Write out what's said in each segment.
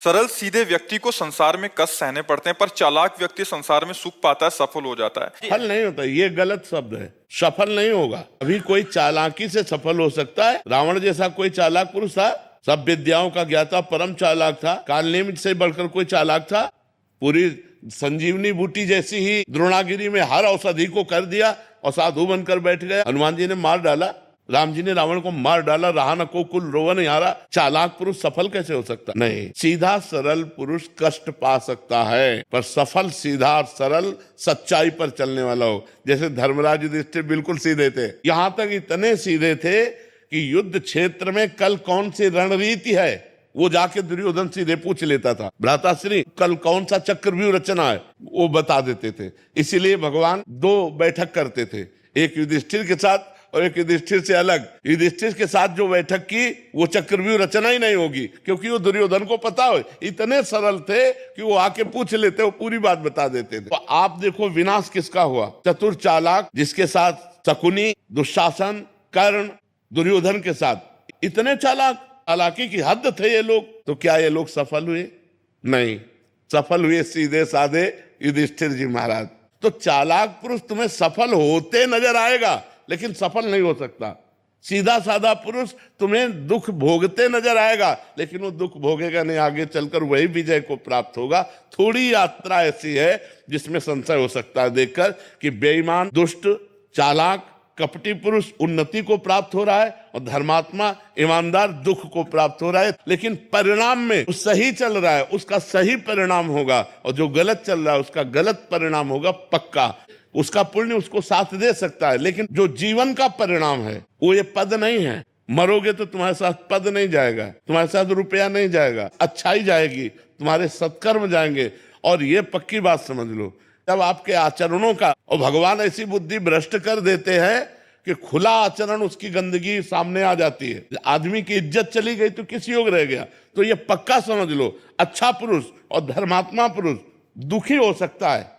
सरल सीधे व्यक्ति को संसार में कष्ट सहने पड़ते हैं, पर चालाक व्यक्ति संसार में सुख पाता है, सफल हो जाता है। सफल नहीं होता, ये गलत शब्द है। सफल नहीं होगा। अभी कोई चालाकी से सफल हो सकता है। रावण जैसा कोई चालाक पुरुष था, सब विद्याओं का ज्ञाता, परम चालाक था। कालनेमि से बढ़कर कोई चालाक था? पूरी संजीवनी बूटी जैसी ही द्रोणागिरी में हर औषधि को कर दिया और साधु बनकर बैठ गए। हनुमान जी ने मार डाला, राम जी ने रावण को मार डाला, रहा न को कुल रोवन हारा। चालाक पुरुष सफल कैसे हो सकता? नहीं, सीधा सरल पुरुष कष्ट पा सकता है, पर सफल सीधा और सरल सच्चाई पर चलने वाला हो। जैसे धर्मराज युधिष्ठिर बिल्कुल सीधे थे, यहां तक इतने सीधे थे कि युद्ध क्षेत्र में कल कौन सी रणनीति है वो जाके दुर्योधन सीधे पूछ लेता था। भ्राताश्री कल कौन सा चक्रव्यूह रचना है वो बता देते थे। इसीलिए भगवान दो बैठक करते थे, एक युधिष्ठिर के साथ और एक युधिष्ठिर से अलग। युधिष्ठिर के साथ जो बैठक की वो चक्रव्यूह रचना ही नहीं होगी, क्योंकि वो दुर्योधन को पता हो। इतने सरल थे कि वो आके पूछ लेते, वो पूरी बात बता देते थे। तो आप देखो विनाश किसका हुआ? चतुर चालाक, जिसके साथ शकुनी, दुशासन, कर्ण, दुर्योधन के साथ इतने चालाक, चालाकी की हद थे ये लोग। तो क्या ये लोग सफल हुए? नहीं, सफल हुए सीधे साधे युधिष्ठिर जी महाराज। तो चालाक पुरुष तुम्हें सफल होते नजर आएगा, लेकिन सफल नहीं हो सकता। सीधा साधा पुरुष तुम्हें दुख भोगते नजर आएगा, लेकिन वो दुख भोगेगा नहीं, आगे चलकर वही विजय को प्राप्त होगा। थोड़ी यात्रा ऐसी है जिसमें संशय हो सकता है देखकर कि बेईमान, दुष्ट, चालाक, कपटी पुरुष उन्नति को प्राप्त हो रहा है और धर्मात्मा, ईमानदार दुख को प्राप्त हो रहा है। लेकिन परिणाम में जो सही चल रहा है उसका सही परिणाम होगा, और जो गलत चल रहा है उसका गलत परिणाम होगा पक्का। उसका पुण्य उसको साथ दे सकता है, लेकिन जो जीवन का परिणाम है वो ये पद नहीं है। मरोगे तो तुम्हारे साथ पद नहीं जाएगा, तुम्हारे साथ रुपया नहीं जाएगा, अच्छाई जाएगी, तुम्हारे सत्कर्म जाएंगे। और ये पक्की बात समझ लो, जब आपके आचरणों का, और भगवान ऐसी बुद्धि भ्रष्ट कर देते हैं कि खुला आचरण उसकी गंदगी सामने आ जाती है। आदमी की इज्जत चली गई तो किस योग रह गया? तो ये पक्का समझ लो, अच्छा पुरुष और धर्मात्मा पुरुष दुखी हो सकता है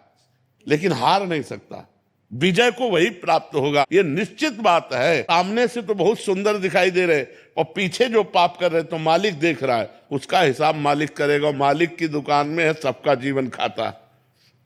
लेकिन हार नहीं सकता। विजय को वही प्राप्त होगा, ये निश्चित बात है। सामने से तो बहुत सुंदर दिखाई दे रहे और पीछे जो पाप कर रहे तो मालिक देख रहा है, उसका हिसाब मालिक करेगा। मालिक की दुकान में है सबका जीवन खाता,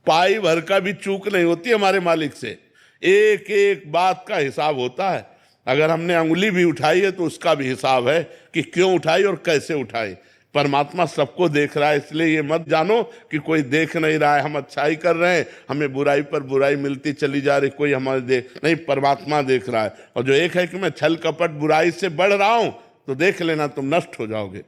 पाई भर का भी चूक नहीं होती हमारे मालिक से। एक एक बात का हिसाब होता है। अगर हमने अंगुली भी उठाई है तो उसका भी हिसाब है कि क्यों उठाई और कैसे उठाई। परमात्मा सबको देख रहा है, इसलिए ये मत जानो कि कोई देख नहीं रहा है, हम अच्छाई कर रहे हैं, हमें बुराई पर बुराई मिलती चली जा रही, कोई हमारे देख नहीं। परमात्मा देख रहा है। और जो एक है कि मैं छल कपट बुराई से बढ़ रहा हूं, तो देख लेना तुम नष्ट हो जाओगे।